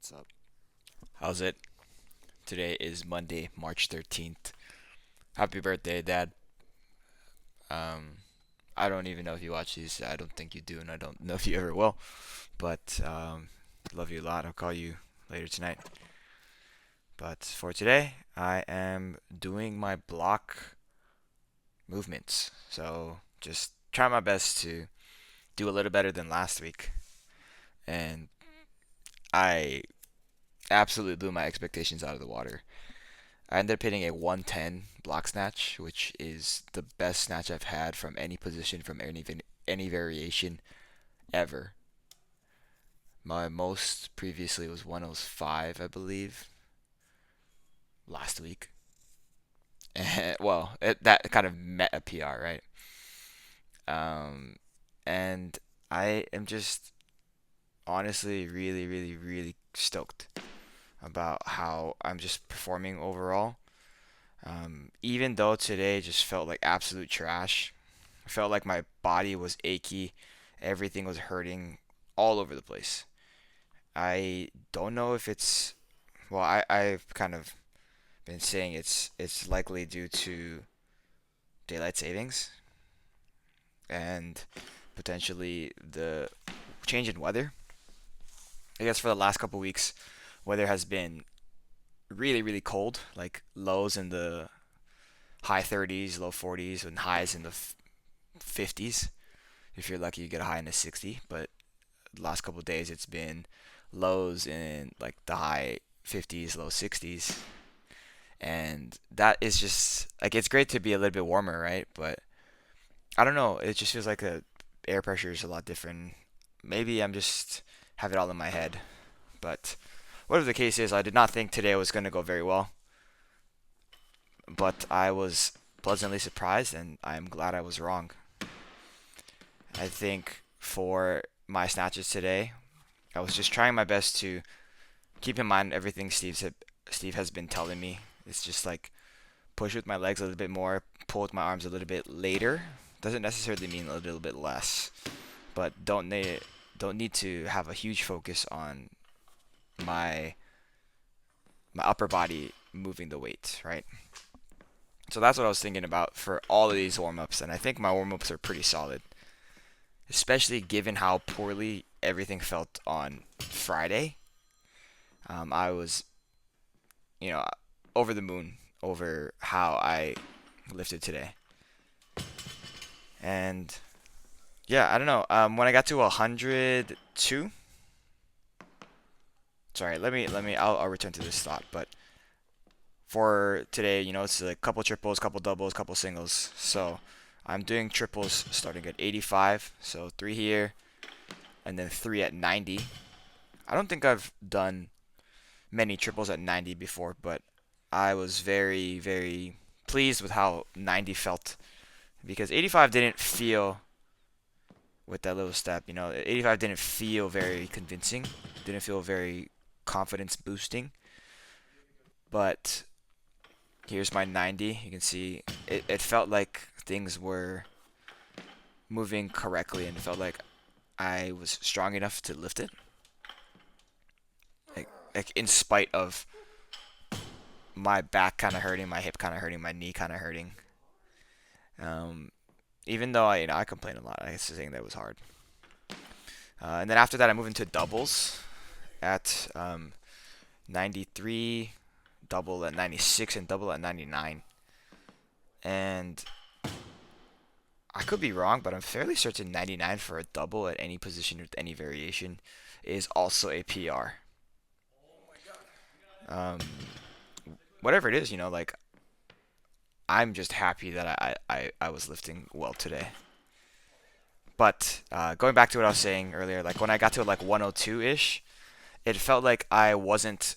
What's up? How's it? Today is Monday, March 13th. Happy birthday, Dad. Um, I don't even know if you watch these. I don't think you do, and I don't know if you ever will. But love you a lot. I'll call you later tonight. But for today, I am doing my block movements. So just try my best to do a little better than last week. And I absolutely blew my expectations out of the water. I ended up hitting a 110 block snatch, which is the best snatch I've had from any position from any variation ever. My most previously was 105, I believe, last week. That kind of met a PR, right? Um, and I am just honestly really, really, really stoked about how I'm just performing overall. Even though today just felt like absolute trash, I felt like my body was achy, everything was hurting all over the place. I don't know if it's I've kind of been saying it's likely due to daylight savings and potentially the change in weather. I guess for the last couple weeks, weather has been really really cold, like lows in the high 30s, low 40s, and highs in the 50s. If you're lucky, you get a high in the 60. But the last couple of days, it's been lows in like the high 50s, low 60s, and that is just like it's great to be a little bit warmer, right? But I don't know. It just feels like the air pressure is a lot different. Maybe I'm just have it all in my head. But whatever the case is, I did not think today was going to go very well. But I was pleasantly surprised, and I'm glad I was wrong. I think for my snatches today, I was just trying my best to keep in mind everything Steve has been telling me. It's just like push with my legs a little bit more, pull with my arms a little bit later. Doesn't necessarily mean a little bit less, but don't need to have a huge focus on my my upper body moving the weight, right? So that's what I was thinking about for all of these warm-ups, and I think my warm-ups are pretty solid, especially given how poorly everything felt on Friday. I was, you know, over the moon over how I lifted today. And yeah, I don't know. When I got to 102, sorry, I'll return to this thought. But for today, it's a couple triples, couple doubles, couple singles. So I'm doing triples starting at 85. So three here, and then three at 90. I don't think I've done many triples at 90 before, but I was very, very pleased with how 90 felt because 85 didn't feel with that little step. 85 didn't feel very convincing, didn't feel very confidence boosting. But here's my 90. You can see it felt like things were moving correctly and it felt like I was strong enough to lift it. Like in spite of my back kind of hurting, my hip kind of hurting, my knee kind of hurting. Um, Even though I complain a lot, I was saying that it was hard. And then after that, I moved into doubles at 93, double at 96, and double at 99. And I could be wrong, but I'm fairly certain 99 for a double at any position with any variation is also a PR. Um, Whatever it is, like I'm just happy that I was lifting well today. But going back to what I was saying earlier, like when I got to like 102-ish, it felt like I wasn't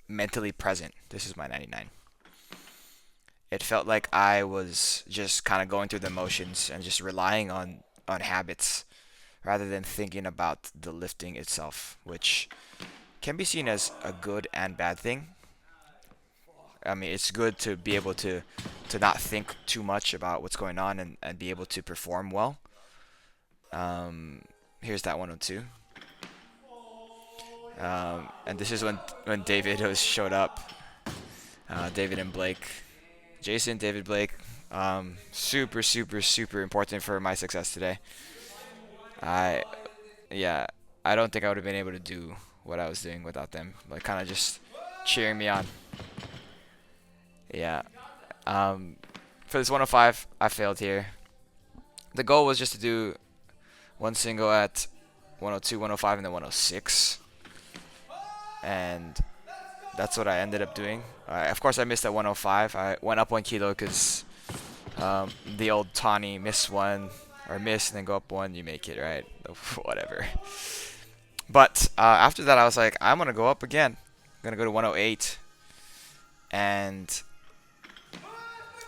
mentally present. This is my 99. It felt like I was just kind of going through the motions and just relying on habits rather than thinking about the lifting itself, which can be seen as a good and bad thing. I mean, it's good to be able to not think too much about what's going on and be able to perform well. Um, Here's that 102. And this is when David has showed up. David and Blake, Jason, David, Blake. Super, super, super important for my success today. I Yeah, I don't think I would have been able to do what I was doing without them. Like kind of just cheering me on. Yeah. Um, for this 105, I failed here. The goal was just to do one single at 102, 105, and then 106, and that's what I ended up doing. Of course, I missed at 105. I went up 1 kilo because the old Tawny miss one or miss and then go up one, you make it, right? Whatever. But after that, I was like, I'm gonna go up again. I'm gonna go to 108, and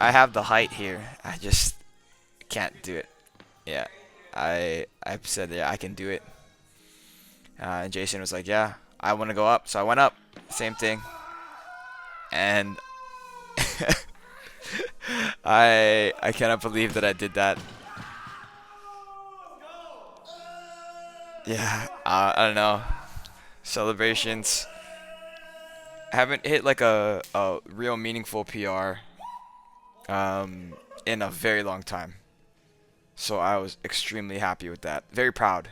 I have the height here. I just can't do it. Yeah, I said yeah I can do it. And Jason was like, yeah, I want to go up, so I went up. Same thing, and I cannot believe that I did that. Yeah, I don't know. Celebrations. I haven't hit like a real meaningful PR um, in a very long time. So I was extremely happy with that. Very proud.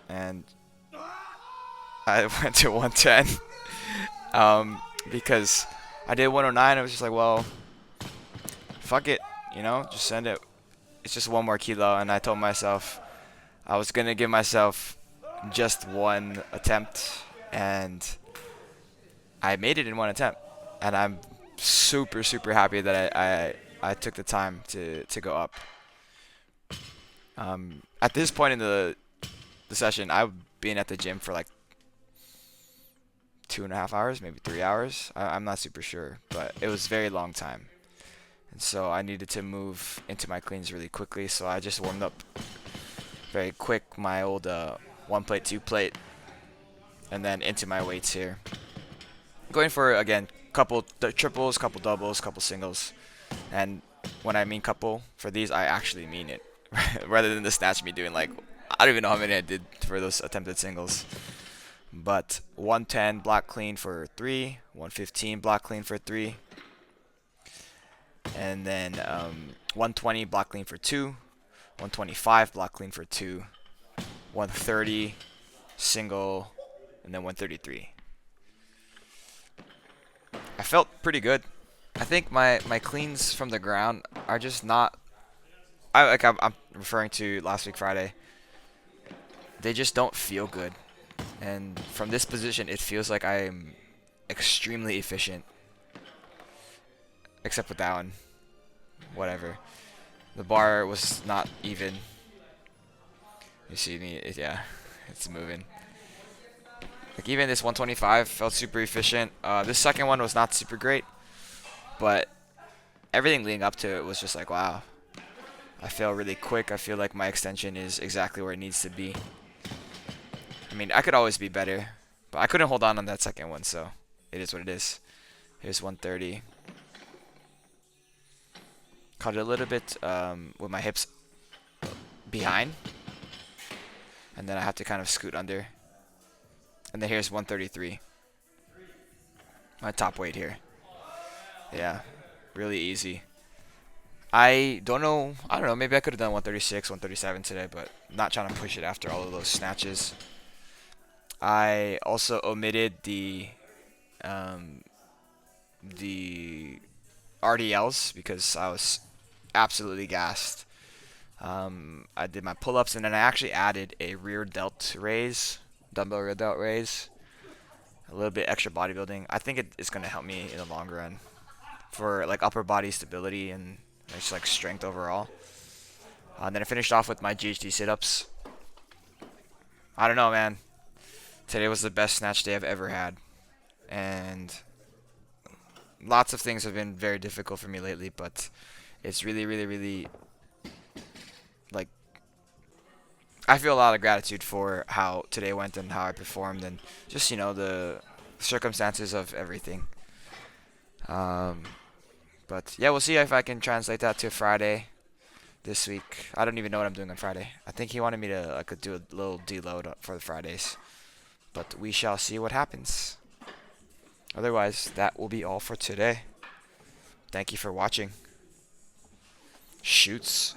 And I went to 110 because I did 109. I was just like, well, fuck it, just send it. It's just 1 more kilo, and I told myself I was gonna give myself just one attempt, and I made it in one attempt, and I'm super super happy that I took the time to go up. At this point in the session, I've been at the gym for like 2.5 hours, maybe 3 hours. I'm not super sure, but it was a very long time. And so I needed to move into my cleans really quickly, so I just warmed up very quick my old 1 plate, 2 plate, and then into my weights here. Going for, again, couple triples, couple doubles, couple singles. And when I mean couple, for these, I actually mean it. Rather than the snatch me doing like, I don't even know how many I did for those attempted singles. But 110 block clean for 3, 115 block clean for 3, and then 120 block clean for 2, 125 block clean for 2, 130 single, and then 133. I felt pretty good. I think my cleans from the ground are just not. I'm referring to last week Friday. They just don't feel good, and from this position, it feels like I'm extremely efficient. Except with that one. Whatever. The bar was not even. You see me? Yeah, it's moving. Like even this 125 felt super efficient. This second one was not super great, but everything leading up to it was just like, wow. I feel really quick. I feel like my extension is exactly where it needs to be. I mean, I could always be better, but I couldn't hold on that second one, so it is what it is. Here's 130. Caught it a little bit with my hips behind, and then I have to kind of scoot under. And then here's 133. My top weight here. Yeah, really easy. I don't know. I don't know. Maybe I could have done 136, 137 today, but not trying to push it after all of those snatches. I also omitted um, the RDLs because I was absolutely gassed. I did my pull-ups, and then I actually added a rear delt raise, dumbbell rear delt raise, a little bit extra bodybuilding. I think it's going to help me in the long run for like upper body stability and just like strength overall. And then I finished off with my GHD sit-ups. I don't know, man. Today was the best snatch day I've ever had, and lots of things have been very difficult for me lately, but it's really, really, really, like, I feel a lot of gratitude for how today went and how I performed and just, the circumstances of everything. But yeah, we'll see if I can translate that to Friday this week. I don't even know what I'm doing on Friday. I think he wanted me to do a little deload for the Fridays. But we shall see what happens. Otherwise, that will be all for today. Thank you for watching. Shoots.